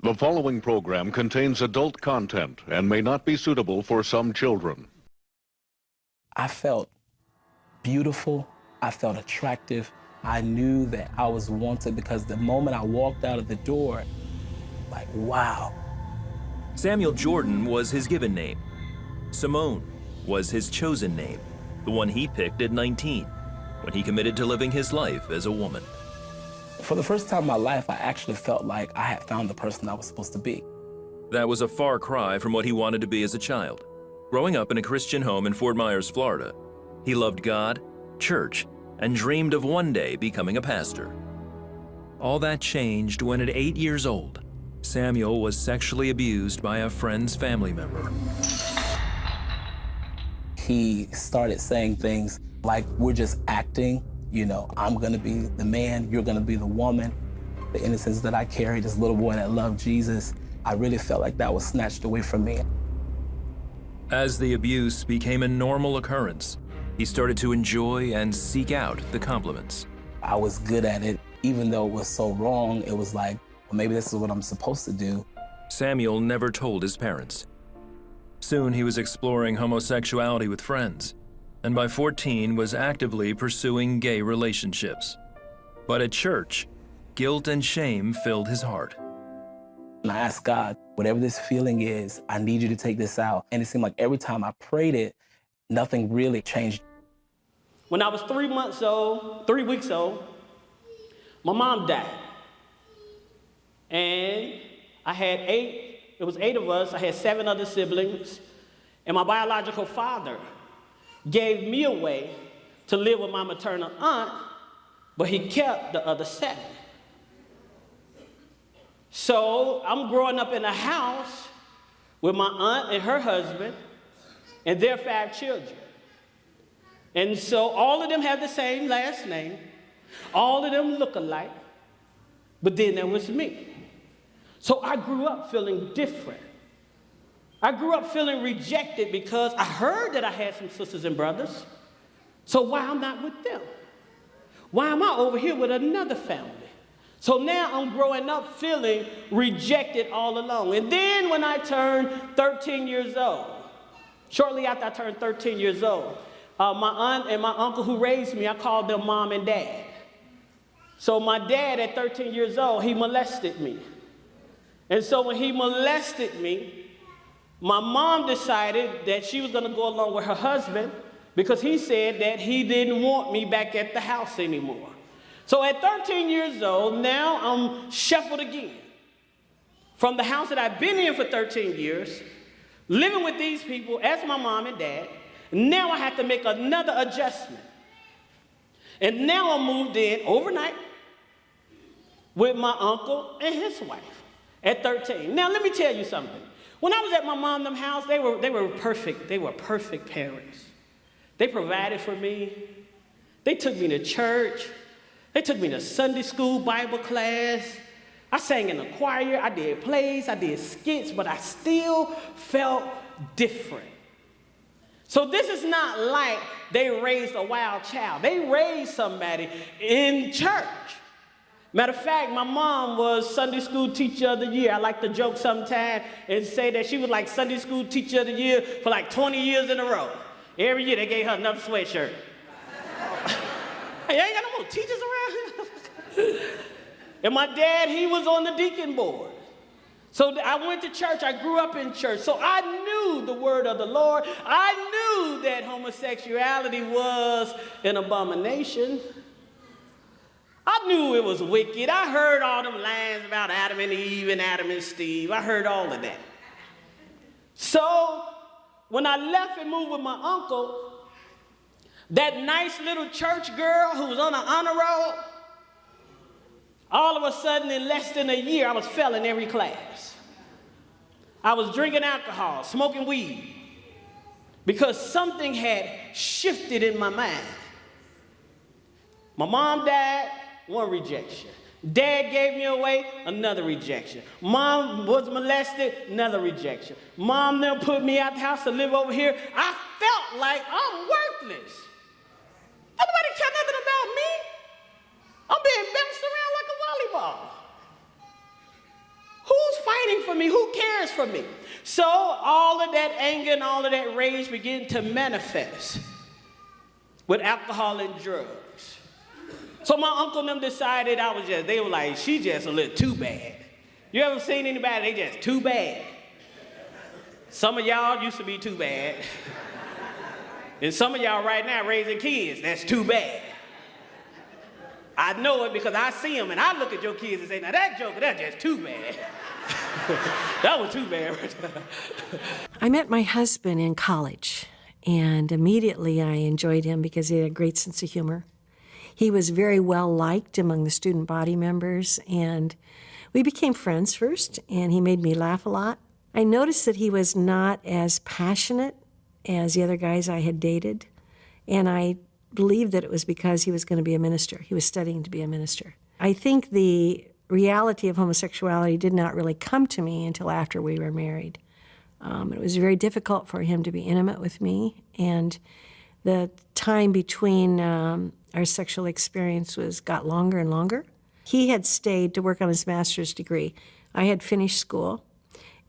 The following program contains adult content and may not be suitable for some children. I felt beautiful. I felt attractive. I knew that I was wanted because the moment I walked out of the door, like, wow. Samuel Jordan was his given name. Simone was his chosen name, the one he picked at 19, when he committed to living his life as a woman. For the first time in my life, I actually felt like I had found the person I was supposed to be. That was a far cry from what he wanted to be as a child. Growing up in a Christian home in Fort Myers, Florida, he loved God, church, and dreamed of one day becoming a pastor. All that changed when at 8 years old, Samuel was sexually abused by a friend's family member. He started saying things like, we're just acting, you know, I'm gonna be the man, you're gonna be the woman. The innocence that I carried, this little boy that loved Jesus, I really felt like that was snatched away from me. As the abuse became a normal occurrence, he started to enjoy and seek out the compliments. I was good at it. Even though it was so wrong, it was like, well, maybe this is what I'm supposed to do. Samuel never told his parents. Soon he was exploring homosexuality with friends, and by 14 was actively pursuing gay relationships. But at church, guilt and shame filled his heart. And I asked God, whatever this feeling is, I need you to take this out. And it seemed like every time I prayed it, nothing really changed. When I was 3 weeks old, my mom died. And I had it was 8 of us. I had 7 other siblings. And my biological father gave me away to live with my maternal aunt, but he kept the other 7. So I'm growing up in a house with my aunt and her husband and their 5 children. And so all of them have the same last name. All of them look alike. But then there was me. So I grew up feeling different. I grew up feeling rejected because I heard that I had some sisters and brothers. So why I'm not with them? Why am I over here with another family? So now I'm growing up feeling rejected all along. And then when I turned 13 years old, shortly after I turned 13 years old, my aunt and my uncle who raised me, I called them mom and dad. So my dad at 13 years old, he molested me. And so when he molested me, my mom decided that she was going to go along with her husband because he said that he didn't want me back at the house anymore. So at 13 years old, now I'm shuffled again from the house that I've been in for 13 years, living with these people as my mom and dad. Now I have to make another adjustment. And now I'm moved in overnight with my uncle and his wife at 13. Now let me tell you something. When I was at my mom and them house, they were perfect. They were perfect parents. They provided for me. They took me to church. They took me to Sunday school, Bible class. I sang in the choir. I did plays. I did skits, but I still felt different. So this is not like they raised a wild child. They raised somebody in church. Matter of fact, my mom was Sunday school teacher of the year. I like to joke sometimes and say that she was like Sunday school teacher of the year for like 20 years in a row. Every year they gave her another sweatshirt. Hey, I ain't got no more teachers around here. And my dad, he was on the deacon board. So I went to church. I grew up in church. So I knew the word of the Lord. I knew that homosexuality was an abomination. I knew it was wicked. I heard all them lines about Adam and Eve and Adam and Steve. I heard all of that. So when I left and moved with my uncle, that nice little church girl who was on an honor roll, all of a sudden in less than a year, I was failing every class. I was drinking alcohol, smoking weed, because something had shifted in my mind. My mom died, one rejection. Dad gave me away, another rejection. Mom was molested, another rejection. Mom then put me out the house to live over here. I felt like I'm worthless. Nobody care nothing about me. I'm being bounced around like a volleyball. Who's fighting for me? Who cares for me? So all of that anger and all of that rage began to manifest with alcohol and drugs. So my uncle and them decided they were like, she just a little too bad. You ever seen anybody, they just too bad? Some of y'all used to be too bad. And some of y'all right now raising kids, that's too bad. I know it because I see them and I look at your kids and say, now that joker, that's just too bad. That was too bad right there. I met my husband in college, and immediately I enjoyed him because he had a great sense of humor. He was very well liked among the student body members, and we became friends first, and he made me laugh a lot. I noticed that he was not as passionate as the other guys I had dated, and I believed that it was because he was going to be a minister. He was studying to be a minister. I think the reality of homosexuality did not really come to me until after we were married. It was very difficult for him to be intimate with me, and the time between our sexual experience got longer and longer. He had stayed to work on his master's degree. I had finished school,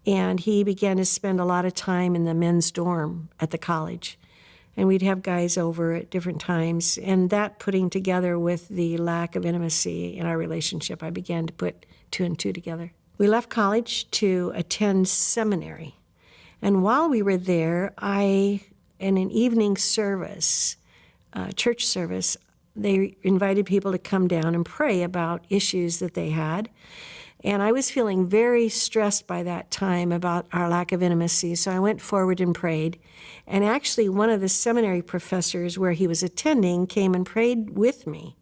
and he began to spend a lot of time in the men's dorm at the college. And we'd have guys over at different times, and that putting together with the lack of intimacy in our relationship, I began to put two and two together. We left college to attend seminary, and while we were there, in an evening service, church service, they invited people to come down and pray about issues that they had. And I was feeling very stressed by that time about our lack of intimacy, so I went forward and prayed. And actually, one of the seminary professors where he was attending came and prayed with me.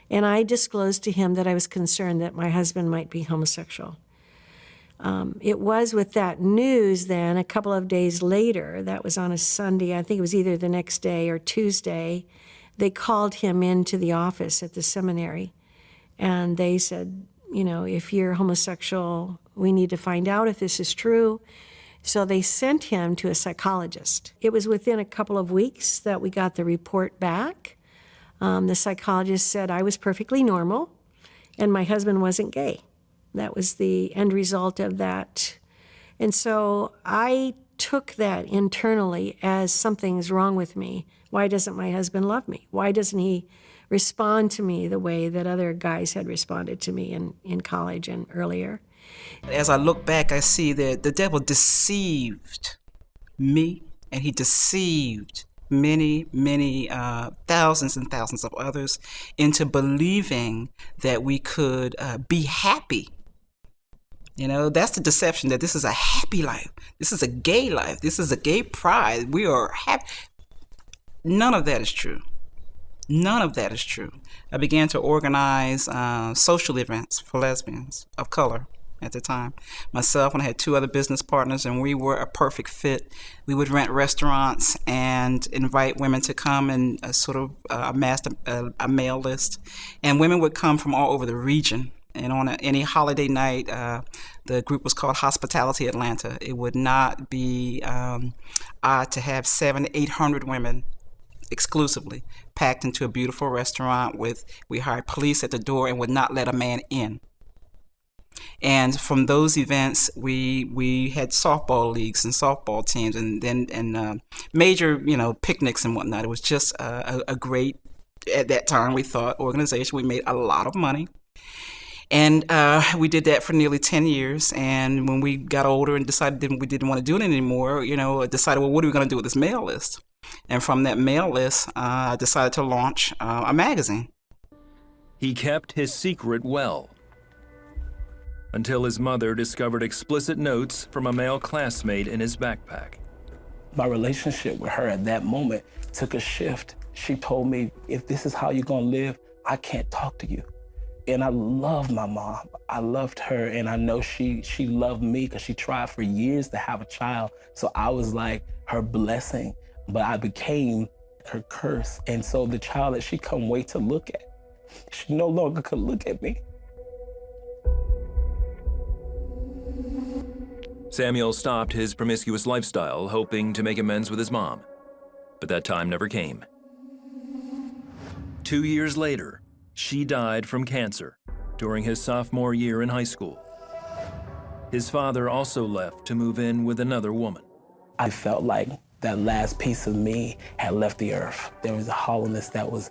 And I disclosed to him that I was concerned that my husband might be homosexual. It was with that news then, a couple of days later, that was on a Sunday, I think it was either the next day or Tuesday, they called him into the office at the seminary. And they said, you know, if you're homosexual, we need to find out if this is true. So they sent him to a psychologist. It was within a couple of weeks that we got the report back. The psychologist said I was perfectly normal and my husband wasn't gay. That was the end result of that. And so I took that internally as something's wrong with me. Why doesn't my husband love me? Why doesn't he respond to me the way that other guys had responded to me in college and earlier? As I look back, I see that the devil deceived me, and he deceived many, many thousands and thousands of others into believing that we could be happy. You know, that's the deception, that this is a happy life. This is a gay life. This is a gay pride. We are happy. None of that is true. None of that is true. I began to organize social events for lesbians of color at the time. Myself and I had two other business partners, and we were a perfect fit. We would rent restaurants and invite women to come and amass a mail list. And women would come from all over the region. And on any holiday night, the group was called Hospitality Atlanta. It would not be odd to have 700 to 800 women exclusively packed into a beautiful restaurant we hired police at the door and would not let a man in. And from those events, we had softball leagues and softball teams and major, picnics and whatnot. It was just a great, at that time, we thought, organization. We made a lot of money. And we did that for nearly 10 years. And when we got older and decided we didn't want to do it anymore, decided, well, what are we going to do with this mail list? And from that mail list, I decided to launch a magazine. He kept his secret well, until his mother discovered explicit notes from a male classmate in his backpack. My relationship with her at that moment took a shift. She told me, if this is how you're gonna live, I can't talk to you. And I love my mom. I loved her, and I know she loved me because she tried for years to have a child. So I was like her blessing, but I became her curse. And so the child that she couldn't wait to look at, she no longer could look at me. Samuel stopped his promiscuous lifestyle, hoping to make amends with his mom. But that time never came. 2 years later, she died from cancer during his sophomore year in high school. His father also left to move in with another woman. I felt like that last piece of me had left the earth. There was a hollowness that was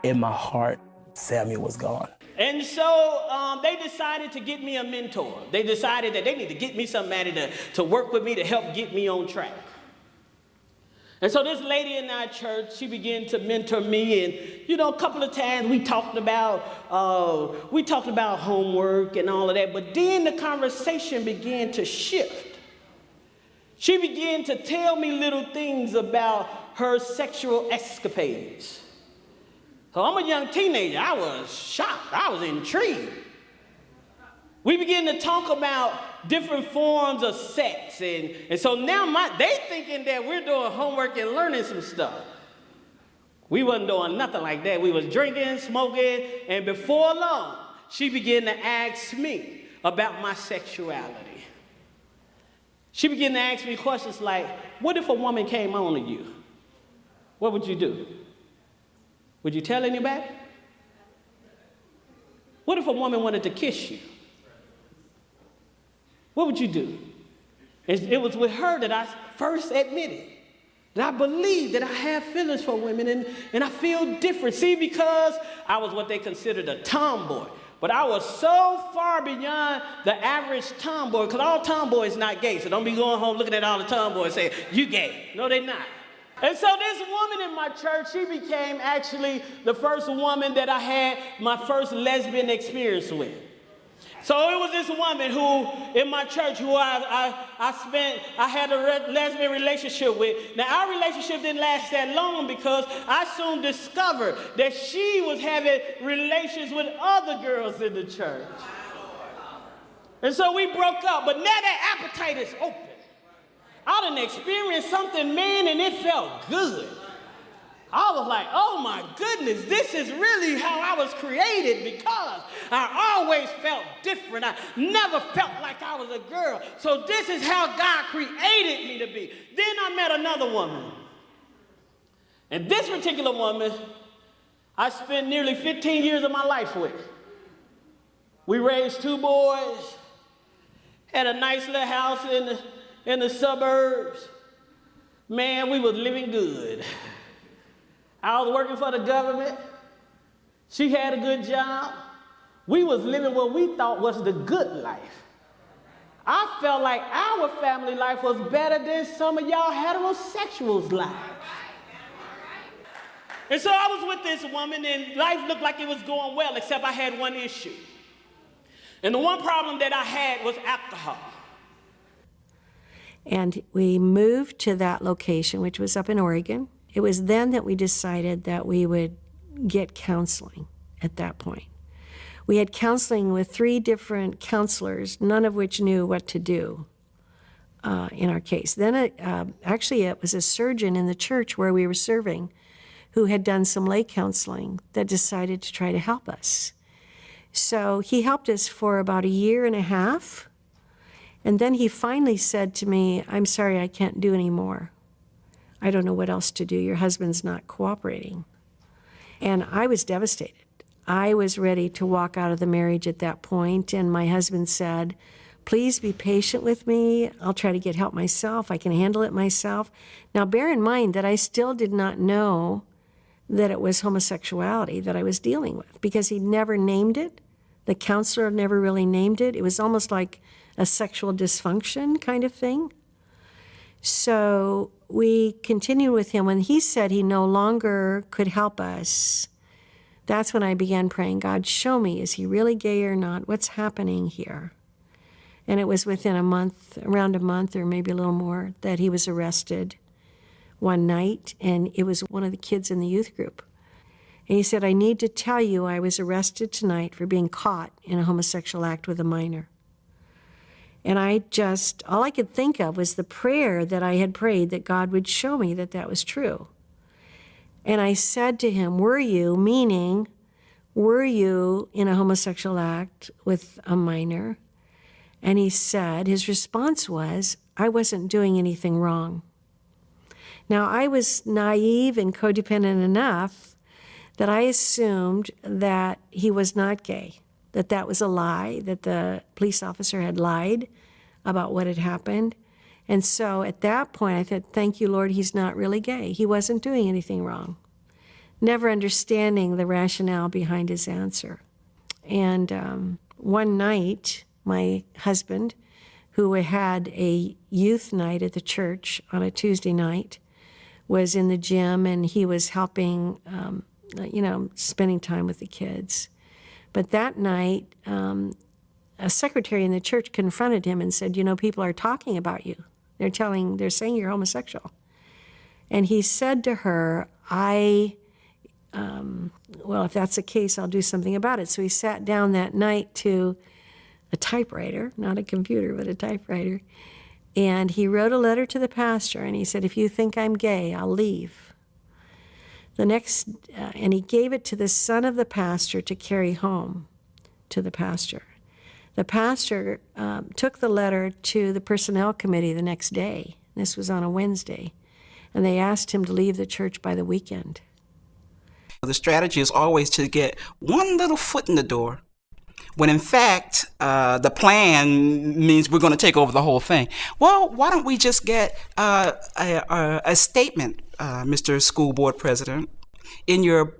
in my heart. Samuel was gone. And so they decided to get me a mentor. They decided that they need to get me somebody to work with me to help get me on track. And so this lady in our church, she began to mentor me, and a couple of times we talked about homework and all of that, but then the conversation began to shift. She began to tell me little things about her sexual escapades. So I'm a young teenager. I was shocked. I was intrigued. We began to talk about different forms of sex. And so now they thinking that we're doing homework and learning some stuff. We wasn't doing nothing like that. We was drinking, smoking, and before long, she began to ask me about my sexuality. She began to ask me questions like, what if a woman came on to you? What would you do? Would you tell anybody? What if a woman wanted to kiss you? What would you do? It was with her that I first admitted that I believe that I have feelings for women and I feel different. See, because I was what they considered a tomboy. But I was so far beyond the average tomboy, because all tomboys not gay. So don't be going home looking at all the tomboys saying, you gay. No, they're not. And so this woman in my church, she became actually the first woman that I had my first lesbian experience with. So it was this woman who, in my church, who I had a lesbian relationship with. Now, our relationship didn't last that long because I soon discovered that she was having relations with other girls in the church. And so we broke up, but now that appetite is open. I done experienced something, man, and it felt good. I was like, oh my goodness, this is really how I was created, because I always felt different. I never felt like I was a girl. So this is how God created me to be. Then I met another woman. And this particular woman, I spent nearly 15 years of my life with. We raised 2 boys, had a nice little house in the suburbs. Man, we was living good. I was working for the government. She had a good job. We was living what we thought was the good life. I felt like our family life was better than some of y'all heterosexuals' lives. And so I was with this woman, and life looked like it was going well, except I had one issue. And the one problem that I had was alcohol. And we moved to that location, which was up in Oregon. It was then that we decided that we would get counseling at that point. We had counseling with 3 different counselors, none of which knew what to do in our case. Then it was a surgeon in the church where we were serving who had done some lay counseling that decided to try to help us. So he helped us for about 1.5 years. And then he finally said to me, I'm sorry, I can't do any more. I don't know what else to do. Your husband's not cooperating. And I was devastated. I was ready to walk out of the marriage at that point, and my husband said, please be patient with me. I'll try to get help myself. I can handle it myself. Now, bear in mind that I still did not know that it was homosexuality that I was dealing with, because he never named it. The counselor never really named it. It was almost like a sexual dysfunction kind of thing. So we continued with him. When he said he no longer could help us, that's when I began praying, God, show me, is he really gay or not? What's happening here? And it was within around a month or maybe a little more, that he was arrested one night, and it was one of the kids in the youth group. And he said, I need to tell you I was arrested tonight for being caught in a homosexual act with a minor. And all I could think of was the prayer that I had prayed that God would show me that that was true. And I said to him, were you in a homosexual act with a minor? And he said, his response was, I wasn't doing anything wrong. Now, I was naive and codependent enough that I assumed that he was not gay, that that was a lie, that the police officer had lied about what had happened. And so at that point, I thought, thank you, Lord, he's not really gay. He wasn't doing anything wrong, never understanding the rationale behind his answer. And one night, my husband, who had a youth night at the church on a Tuesday night, was in the gym, and he was helping, spending time with the kids. But that night, a secretary in the church confronted him and said, people are talking about you. They're saying you're homosexual. And he said to her, if that's the case, I'll do something about it. So he sat down that night to a typewriter, not a computer, but a typewriter. And he wrote a letter to the pastor, and he said, if you think I'm gay, I'll leave. And he gave it to the son of the pastor to carry home to the pastor. The pastor took the letter to the personnel committee the next day. This was on a Wednesday. And they asked him to leave the church by the weekend. The strategy is always to get one little foot in the door, when in fact, the plan means we're going to take over the whole thing. Well, why don't we just get a statement, Mr. School Board President, in your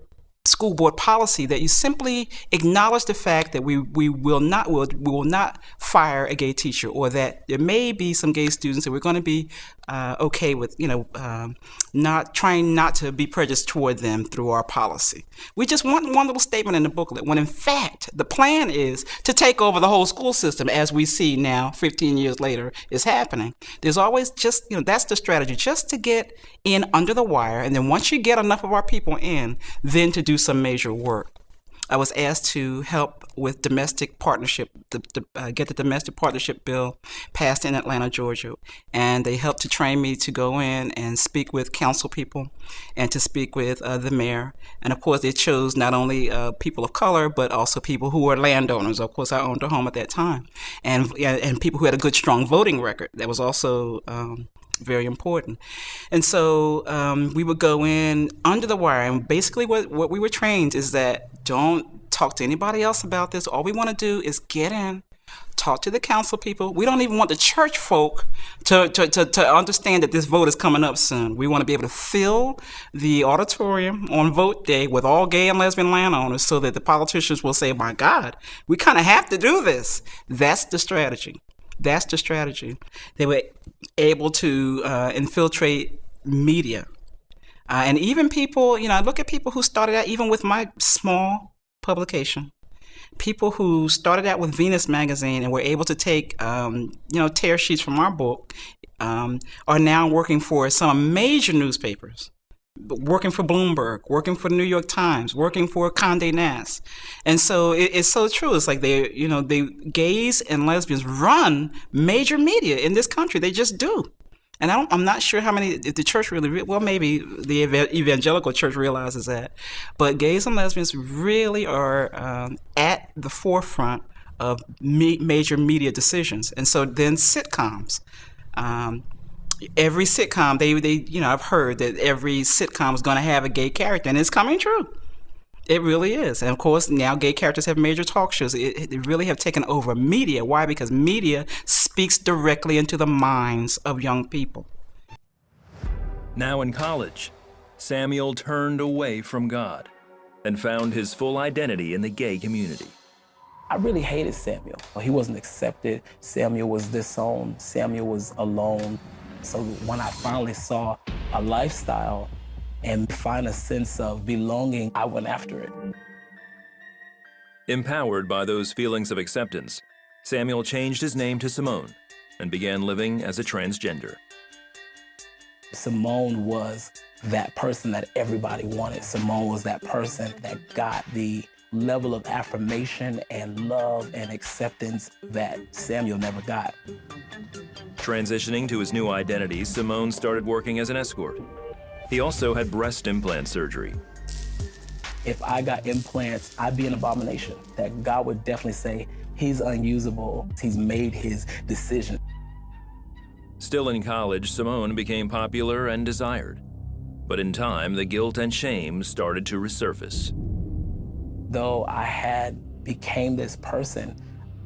school board policy that you simply acknowledge the fact that we will not fire a gay teacher, or that there may be some gay students that we're going to be okay with, not trying not to be prejudiced toward them through our policy. We just want one little statement in the booklet, when in fact the plan is to take over the whole school system, as we see now 15 years later is happening. There's always just, that's the strategy, just to get in under the wire, and then once you get enough of our people in, then to do some major work. I was asked to help with domestic partnership, get the domestic partnership bill passed in Atlanta, Georgia. And they helped to train me to go in and speak with council people and to speak with the mayor. And of course, they chose not only people of color, but also people who were landowners. Of course, I owned a home at that time. And people who had a good, strong voting record. That was also very important. And so we would go in under the wire, and basically what we were trained is that don't talk to anybody else about this. All we want to do is get in, talk to the council people. We don't even want the church folk to understand that this vote is coming up soon. We want to be able to fill the auditorium on vote day with all gay and lesbian landowners, so that the politicians will say, my God, we kind of have to do this. That's the strategy. That's the strategy. They were able to infiltrate media. And even people, I look at people who started out, even with my small publication, people who started out with Venus magazine and were able to take, tear sheets from our book, are now working for some major newspapers, working for Bloomberg, working for the New York Times, working for Condé Nast. And so it's so true. It's like they gays and lesbians run major media in this country. They just do. And I'm not sure how many, if the church really, well, maybe the evangelical church realizes that. But gays and lesbians really are at the forefront of major media decisions. And so then sitcoms. Every sitcom, they I've heard that every sitcom is going to have a gay character, and it's coming true. It really is. And of course, now gay characters have major talk shows. They really have taken over media. Why? Because media speaks directly into the minds of young people. Now in college, Samuel turned away from God and found his full identity in the gay community. I really hated Samuel. He wasn't accepted. Samuel was disowned. Samuel was alone. So when I finally saw a lifestyle and find a sense of belonging, I went after it. Empowered by those feelings of acceptance, Samuel changed his name to Simone and began living as a transgender. Simone was that person that everybody wanted. Simone was that person that got the level of affirmation and love and acceptance that Samuel never got. Transitioning to his new identity, Simone started working as an escort. He also had breast implant surgery. If I got implants, I'd be an abomination. That God would definitely say, he's unusable. He's made his decision. Still in college, Simone became popular and desired. But in time, the guilt and shame started to resurface. Though I had became this person,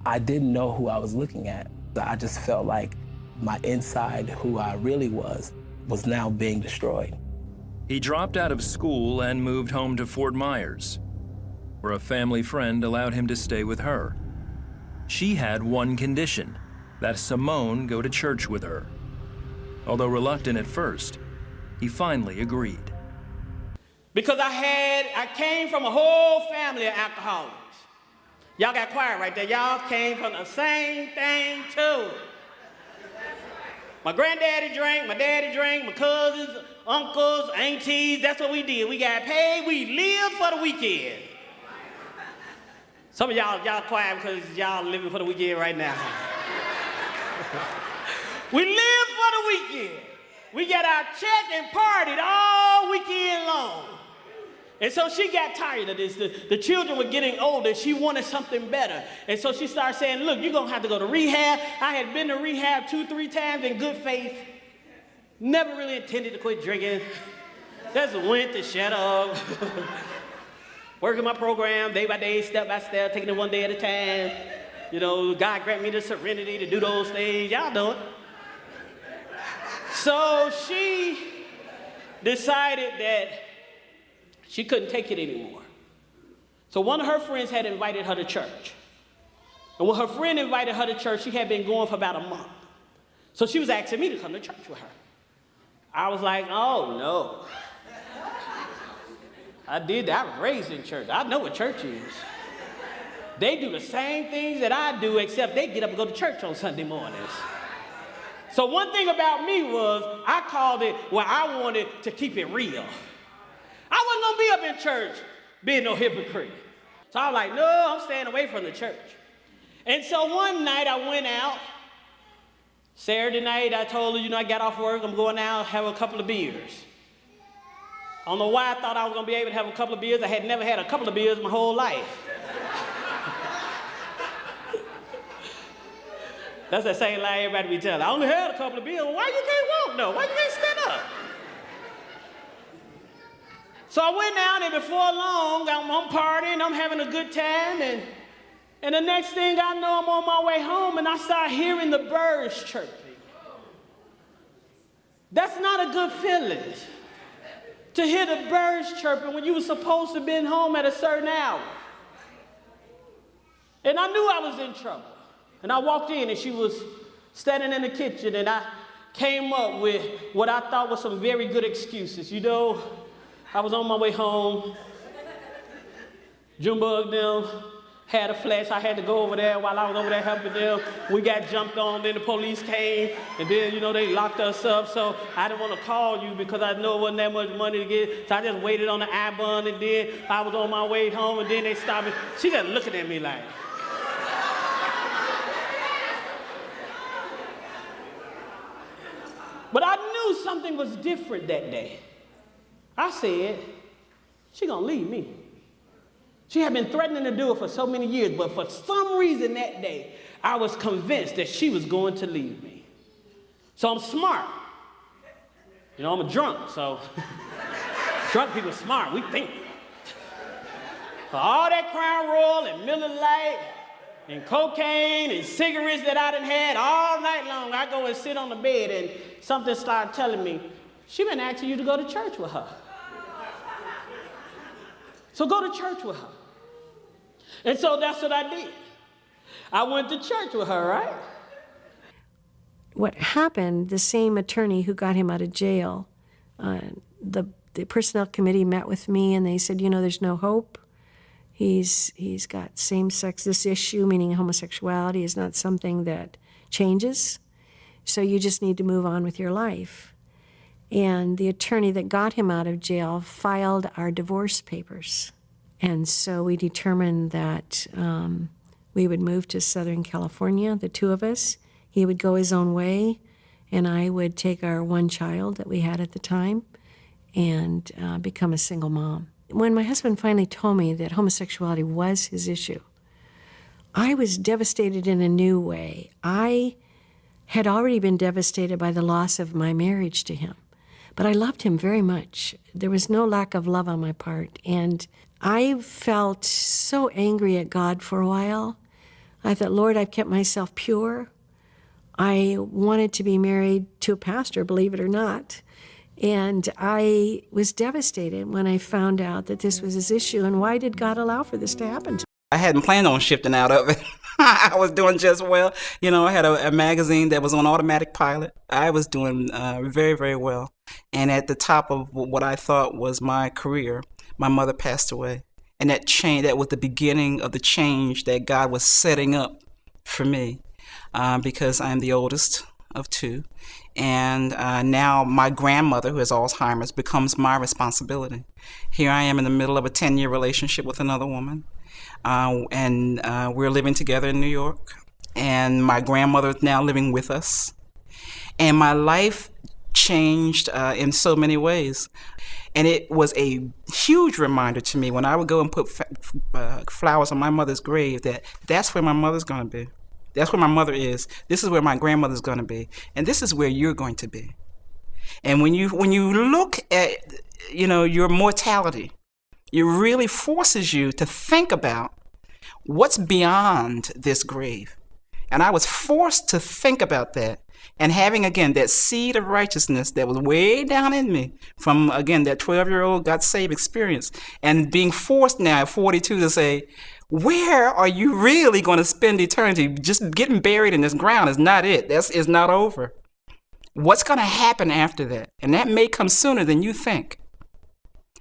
I didn't know who I was looking at. I just felt like my inside, who I really was now being destroyed. He dropped out of school and moved home to Fort Myers, where a family friend allowed him to stay with her. She had one condition, that Simone go to church with her. Although reluctant at first, he finally agreed. Because I came from a whole family of alcoholics. Y'all got quiet right there. Y'all came from the same thing too. My granddaddy drank, my daddy drank, my cousins, uncles, aunties, that's what we did. We got paid, we lived for the weekend. Some of y'all quiet because y'all living for the weekend right now. We lived for the weekend. We got our check and partied all weekend long. And so she got tired of this. The children were getting older. She wanted something better. And so she started saying, look, you're going to have to go to rehab. I had been to rehab 2-3 times in good faith. Never really intended to quit drinking. Just went to shut up. Working my program day by day, step by step, taking it one day at a time. You know, God grant me the serenity to do those things. Y'all know it. So she decided that she couldn't take it anymore. So one of her friends had invited her to church. And when her friend invited her to church, she had been going for about a month. So she was asking me to come to church with her. I was like, oh no. I did that. I was raised in church. I know what church is. They do the same things that I do, except they get up and go to church on Sunday mornings. So one thing about me was I called it where I wanted to keep it real. I wasn't gonna be up in church being no hypocrite. So I was like, no, I'm staying away from the church. And so one night I went out. Saturday night I told her, I got off work, I'm going out, have a couple of beers. I don't know why I thought I was gonna be able to have a couple of beers. I had never had a couple of beers my whole life. That's that same lie everybody be telling. I only had a couple of beers. Well, why you can't walk though? Why you can't stand up? So I went down, and before long, I'm partying, I'm having a good time, and the next thing I know, I'm on my way home, and I start hearing the birds chirping. That's not a good feeling, to hear the birds chirping when you were supposed to be home at a certain hour. And I knew I was in trouble. And I walked in, and she was standing in the kitchen, and I came up with what I thought was some very good excuses. I was on my way home. Junebug them had a flash. I had to go over there. While I was over there helping them, we got jumped on. Then the police came, and then, they locked us up. So I didn't want to call you because I know it wasn't that much money to get. So I just waited on the I-bun, and then I was on my way home, and then they stopped me. She just looking at me like, but I knew something was different that day. I said, she gonna leave me. She had been threatening to do it for so many years, but for some reason that day, I was convinced that she was going to leave me. So I'm smart. I'm a drunk, so drunk people smart, we think. For all that Crown Royal and Miller Lite and cocaine and cigarettes that I done had all night long, I go and sit on the bed, and something started telling me, she been asking you to go to church with her. So go to church with her. And so that's what I did. I went to church with her, right? What happened, the same attorney who got him out of jail, the personnel committee met with me, and they said, there's no hope. He's got same-sex. This issue, meaning homosexuality, is not something that changes. So you just need to move on with your life. And the attorney that got him out of jail filed our divorce papers. And so we determined that we would move to Southern California, the two of us. He would go his own way, and I would take our one child that we had at the time and become a single mom. When my husband finally told me that homosexuality was his issue, I was devastated in a new way. I had already been devastated by the loss of my marriage to him. But I loved him very much. There was no lack of love on my part. And I felt so angry at God for a while. I thought, Lord, I've kept myself pure. I wanted to be married to a pastor, believe it or not. And I was devastated when I found out that this was his issue. And why did God allow for this to happen? I hadn't planned on shifting out of it. I was doing just well. You know, I had a magazine that was on automatic pilot. I was doing very, very well. And at the top of what I thought was my career, my mother passed away. And that was the beginning of the change that God was setting up for me, because I'm the oldest of two. And now my grandmother, who has Alzheimer's, becomes my responsibility. Here I am in the middle of a 10-year relationship with another woman. And we're living together in New York. And my grandmother is now living with us. And my life changed in so many ways. And it was a huge reminder to me when I would go and put flowers on my mother's grave that that's where my mother's going to be. That's where my mother is. This is where my grandmother's going to be. And this is where you're going to be. And when you look at, your mortality, it really forces you to think about what's beyond this grave. And I was forced to think about that. And having, again, that seed of righteousness that was way down in me from, again, that 12-year-old got saved experience, and being forced now at 42 to say, where are you really going to spend eternity? Just getting buried in this ground is not it. It's not over. What's going to happen after that? And that may come sooner than you think.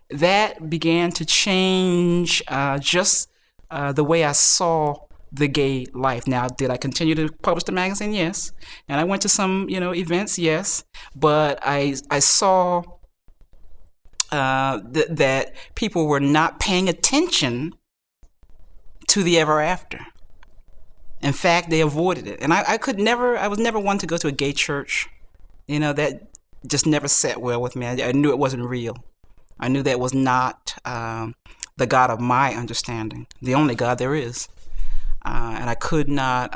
That began to change just the way I saw the gay life. Now, did I continue to publish the magazine? Yes. And I went to some, events? Yes. But I saw that people were not paying attention to the ever after. In fact, they avoided it. And I was never one to go to a gay church. That just never sat well with me. I knew it wasn't real. I knew that was not the God of my understanding, the only God there is. And I could not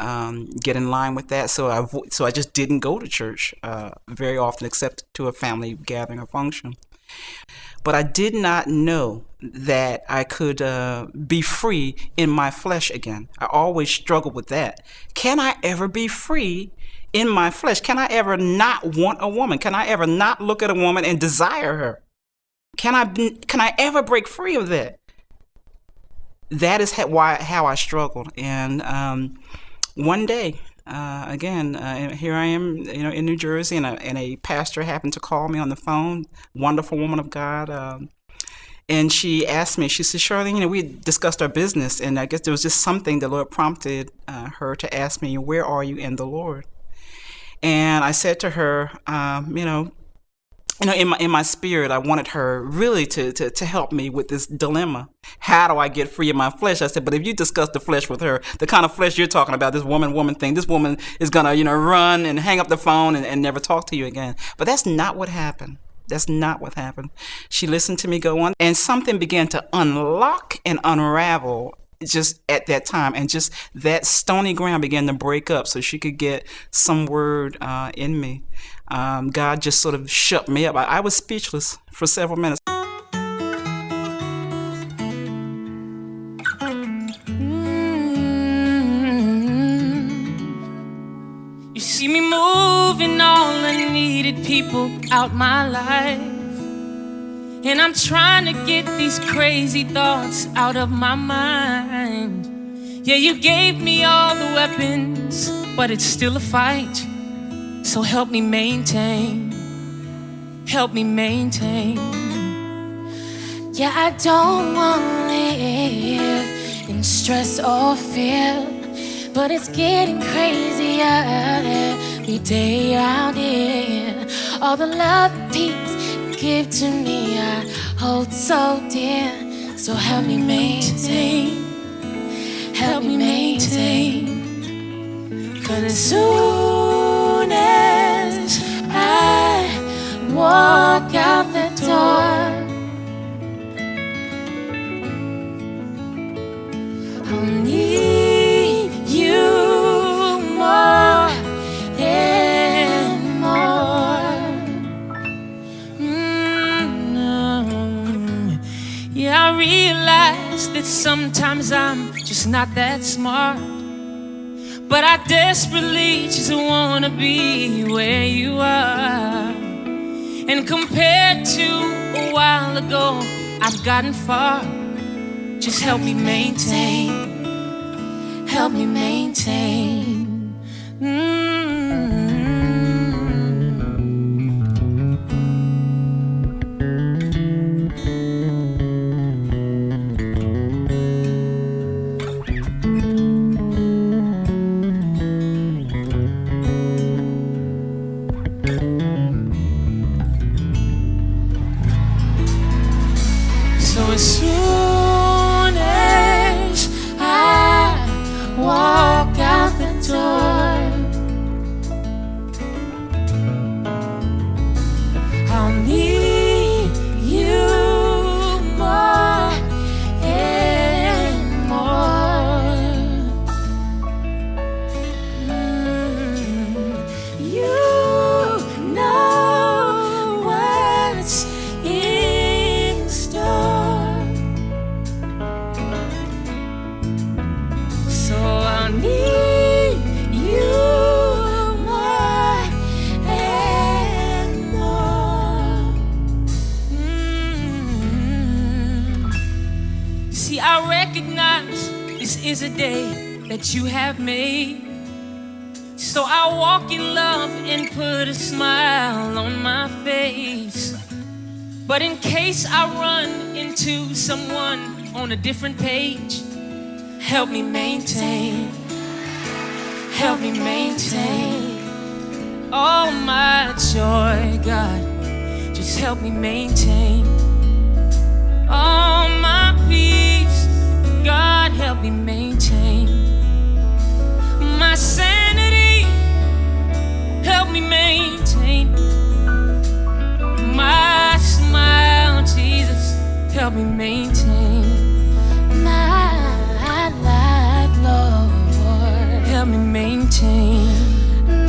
get in line with that, so I just didn't go to church very often, except to a family gathering or function. But I did not know that I could be free in my flesh again. I always struggled with that. Can I ever be free in my flesh? Can I ever not want a woman? Can I ever not look at a woman and desire her? Can I ever break free of that? That is how I struggled. And one day, again, here I am, in New Jersey, and a pastor happened to call me on the phone, wonderful woman of God. And she asked me, she said, Charlene, we discussed our business, and I guess there was just something the Lord prompted her to ask me, where are you in the Lord? And I said to her, in my spirit, I wanted her really to help me with this dilemma. How do I get free of my flesh? I said, but if you discuss the flesh with her, the kind of flesh you're talking about, this woman thing, this woman is going to, run and hang up the phone and never talk to you again. But that's not what happened. That's not what happened. She listened to me go on, and something began to unlock and unravel just at that time. And just that stony ground began to break up so she could get some word in me. God just sort of shut me up. I was speechless for several minutes. You see me moving all unneeded people out my life, and I'm trying to get these crazy thoughts out of my mind. Yeah, you gave me all the weapons, but it's still a fight. So help me maintain. Yeah, I don't want to live in stress or fear, but it's getting crazier every day out here. All the love and peace you give to me, I hold so dear. So help me maintain. But as soon as I walk out the door, I'll need you more and more. Yeah, I realize that sometimes I'm just not that smart, but I desperately just wanna be where you are. And compared to a while ago, I've gotten far. Just help me maintain, help me maintain. So as soon as I walk out the door, I'll need you more and more. You know what's in store, so I'll need you more and more. See, I recognize this is a day that you have made, so I'll walk in love and put a smile on my face. But in case I run into someone on a different page, help me maintain, help me maintain. Oh, my joy, God, just help me maintain. Oh, my peace, God, help me maintain. My sanity, help me maintain. My smile, Jesus, help me maintain. My life, Lord, help me maintain.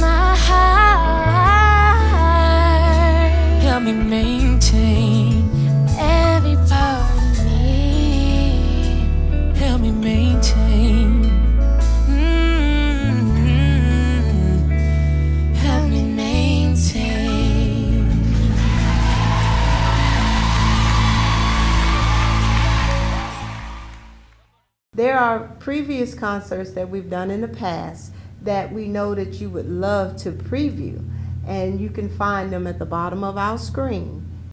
My heart, help me maintain. Every part of me, help me maintain. Help me maintain. There are previous concerts that we've done in the past that we know that you would love to preview, and you can find them at the bottom of our screen.